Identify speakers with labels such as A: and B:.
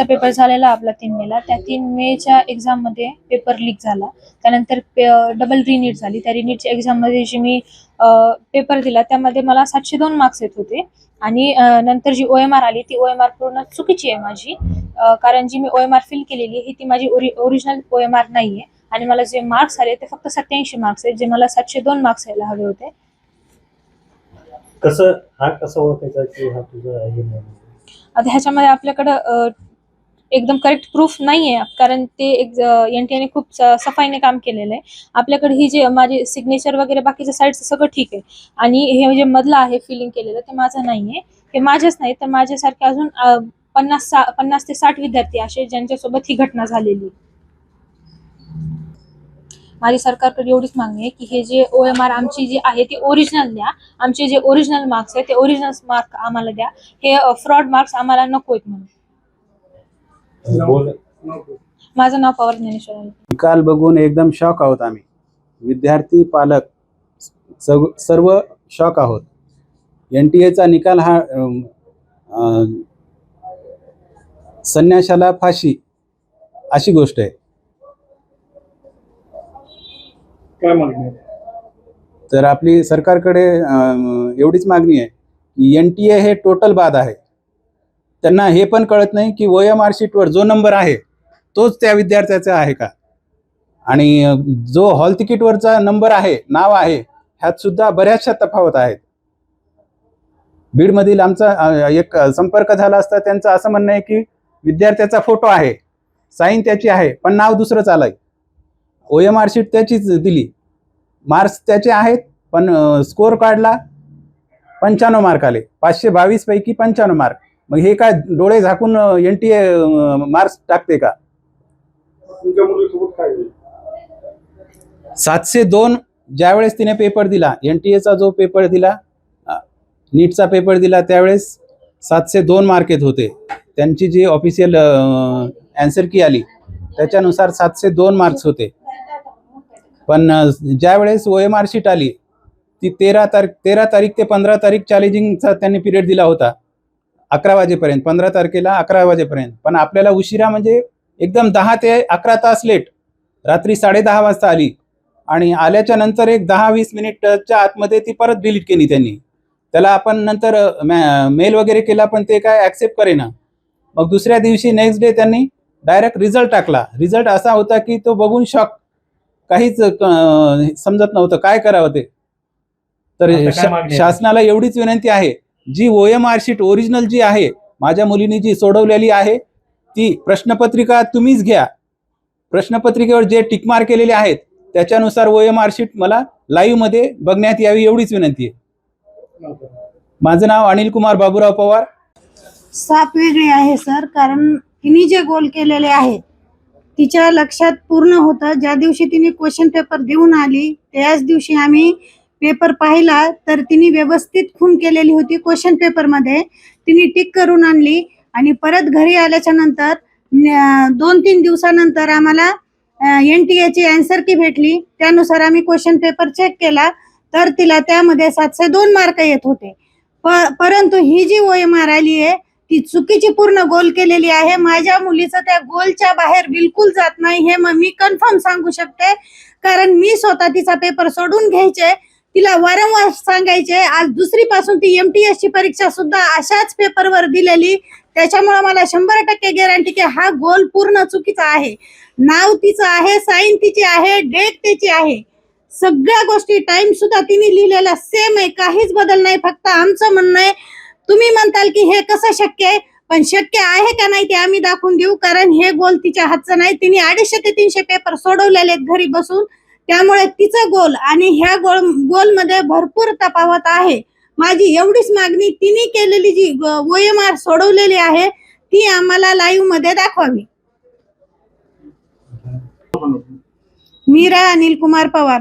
A: Paper झालेला आपला 3 मेला. त्या 3 मेच्या एक्झाम मध्ये पेपर लीक झाला. त्यानंतर डबल रिनीट झाली. त्या रिनीटच्या एक्झाम मध्ये जी मी पेपर दिला त्यामध्ये मला 702 मार्क्स येत होते आणि नंतर जी OMR आली ती OMR पूर्ण चुकीची आहे माझी, कारण जी मी OMR फिल केलेली आहे ती माझी ओरिजिनल OMR नाहीये आणि मला जे मार्क्स आले ते फक्त 87 मार्क्स आहेत, जे मला 702 मार्क्स यायला हवे होते.
B: कसं ओळखायचा की हा तुझा आहे म्हणून?
A: आता ह्याच्यामध्ये आपल्याकडं एकदम करेक्ट प्रूफ नाहीये, कारण ते NTA ने खूप सफाईने काम केलेलं आहे. आपल्याकडे ही जे माझे सिग्नेचर वगैरे बाकीच्या साईडचं सगळं ठीक आहे आणि हे जे मधलं आहे फिलिंग केलेलं ते माझं नाहीये. हे माझेच नाही तर माझ्यासारखे अजून 50 ते 60 विद्यार्थी असे ज्यांच्यासोबत ही घटना झालेली. माझी सरकारकडे एवढीच मागणी आहे की हे जे OMR आमची जी आहे ती ओरिजिनल द्या. आमचे जे ओरिजिनल मार्क्स आहेत ते ओरिजिनल मार्क आम्हाला द्या. हे फ्रॉड मार्क्स आम्हाला नको आहेत म्हणून. माझं नाव पवार ज्ञानेश्वर आहे.
C: निकाल बघून एकदम शॉक आहोत आम्ही, विद्यार्थी पालक सर्व शॉक आहोत. NTA निकाल हा संन्याशाला फाशी अशी गोष्ट आहे.
B: काय मागणी?
C: तर आपली सरकारकडे एवढीच मागणी आहे की NTA हे टोटल बाद आहे. त्यांना हे पण कळत नाही की OMR शीटवर जो नंबर आहे तोच त्या विद्यार्थ्याचा आहे का, आणि जो हॉल तिकीटवरचा नंबर आहे, नाव आहे, ह्यात सुद्धा बऱ्याचशा तफावत आहेत. बीडमधील आमचा एक संपर्क झाला असता त्यांचं असं म्हणणं आहे की विद्यार्थ्याचा फोटो आहे, साईन त्याची आहे, पण नाव दुसरंच आलंय. OMR शीट त्याचीच दिली, मार्क्स त्याचे आहेत, पण स्कोर कार्डला 95 मार्क आले. 522 पैकी 95 मार्क. मग हे काय डोळे झाकून NTA मार्क्स टाकते का? 702 ज्यावेळेस तिने पेपर दिला, NTA जो पेपर दिला, नीटचा पेपर दिला, त्यावेळेस 702 मार्क येत होते. त्यांची जी ऑफिशियल आन्सर की आली त्याच्यानुसार 702 मार्क्स होते. पण ज्यावेळेस OMR शीट आली ती 13 तारीख ते 15 तारीख चॅलेंजिंगचा त्यांनी पिरियड दिला होता, 11 वाजेपर्यंत, 15 तारखेला 11 वाजेपर्यंत. पण आपल्याला उशिरा म्हणजे एकदम 10 ते 11 तास लेट, रात्री 10:30 वाजता आली आणि आल्याच्या नंतर एक 10-20 मिनिटच्या आतमध्ये ती परत डिलीट केली त्यांनी. त्याला आपण नंतर मेल वगैरे केला पण ते काय ॲक्सेप्ट करेना. मग दुसऱ्या दिवशी नेक्स्ट डे त्यांनी डायरेक्ट रिझल्ट टाकला. रिझल्ट असा होता की तो बघून शॉक, काहीच समजत नव्हतं काय करावं ते. तर शासनाला एवढीच विनंती आहे, जी OMR शीट ओरिजिनल जी आहे, माझ्या मुलीने जी सोडवलेली आहे ती प्रश्नपत्रिका तुम्हीच घ्या. प्रश्नपत्रिकेवर जे टिकमार्क केलेले आहेत त्याच्यानुसार OMR शीट मला लाईव्ह मध्ये बघण्यात यावी एवढीच विनंती आहे. माझं नाव अनिल कुमार बाबूराव पवार.
D: साप वेगळी आहे सर, कारण तिने जे गोल केलेले आहे तिच्या लक्षात पूर्ण होतं. ज्या दिवशी तिने क्वेश्चन पेपर देऊन आली त्याच दिवशी आम्ही पेपर पाहिला तर तिने व्यवस्थित खून केलेली होती. क्वेश्चन पेपरमध्ये तिने टिक करून आणली आणि परत घरी आल्याच्या नंतर 2-3 दिवसानंतर आम्हाला NTA ची आन्सर की भेटली. त्यानुसार आम्ही क्वेश्चन पेपर चेक केला तर तिला त्यामध्ये 702 मार्क येत होते. परंतु ही जी OMR आली आहे ती चुकीची पूर्ण गोल केलेली आहे. माझ्या मुलीचं त्या गोलच्या बाहेर बिलकुल जात नाही हे मी कन्फर्म सांगू शकते, कारण मी स्वतः तिचा पेपर सोडून घ्यायचे, तिला वारंवार सांगायचे. आज दुसरीपासून ती MTS ची परीक्षा सुद्धा अशाच पेपरवर दिलेली. त्याच्यामुळे मला 100% गॅरंटी की हा गोल पूर्ण चुकीचा आहे. नाव तिचं आहे, साईन तिची आहे, डेट त्याची आहे, सगळ्या गोष्टी, टाइम सुद्धा तिने लिहिलेला सेम आहे, काहीच बदल नाही. फक्त आमचं म्हणणं आहे, तुम्ही म्हणताल की हे कसं शक्य आहे, पण शक्य आहे का नाही ते आम्ही दाखवून देऊ, कारण हे गोल तिच्या हातचं नाही. तिने 250 ते 300 पेपर सोडवलेले आहेत घरी बसून, त्यामुळे तिचं गोल आणि ह्या गोल मध्ये भरपूर तफावत आहे. माझी एवढीच मागणी, तिने केलेली जी OMR सोडवलेली आहे ती आम्हाला लाईव्ह मध्ये दाखवावी. मीरा अनिल कुमार पवार.